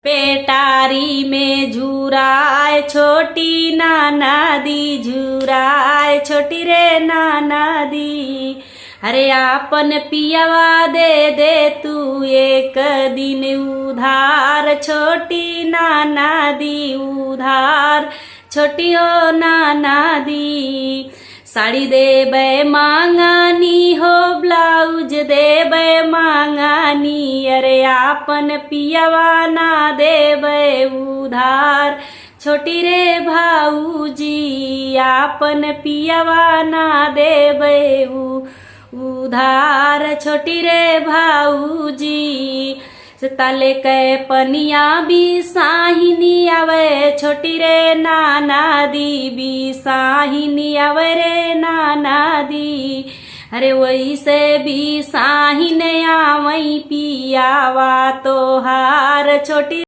पेटारी में झुराए छोटी नाना दी, झुराए छोटी रे नाना दी। अरे आपन पियावा दे दे तू एक दिन उधार, छोटी नाना दी उधार, छोटी हो नाना दी। साड़ी देबे मांगानी हो, ब्लाउज देबे मांगानी, अरे आपन पियावा ना देबे उधार, छोटी रे भाऊजी आपन पियावा ना देबे उधार, छोटी रे भाऊजी। ताले के पनिया भी साहिनी आवे, छोटी रे नाना दी भी साहिनी आवे रे नाना दी। अरे वही से भी साहिन आवई पियावा तोहार, छोटी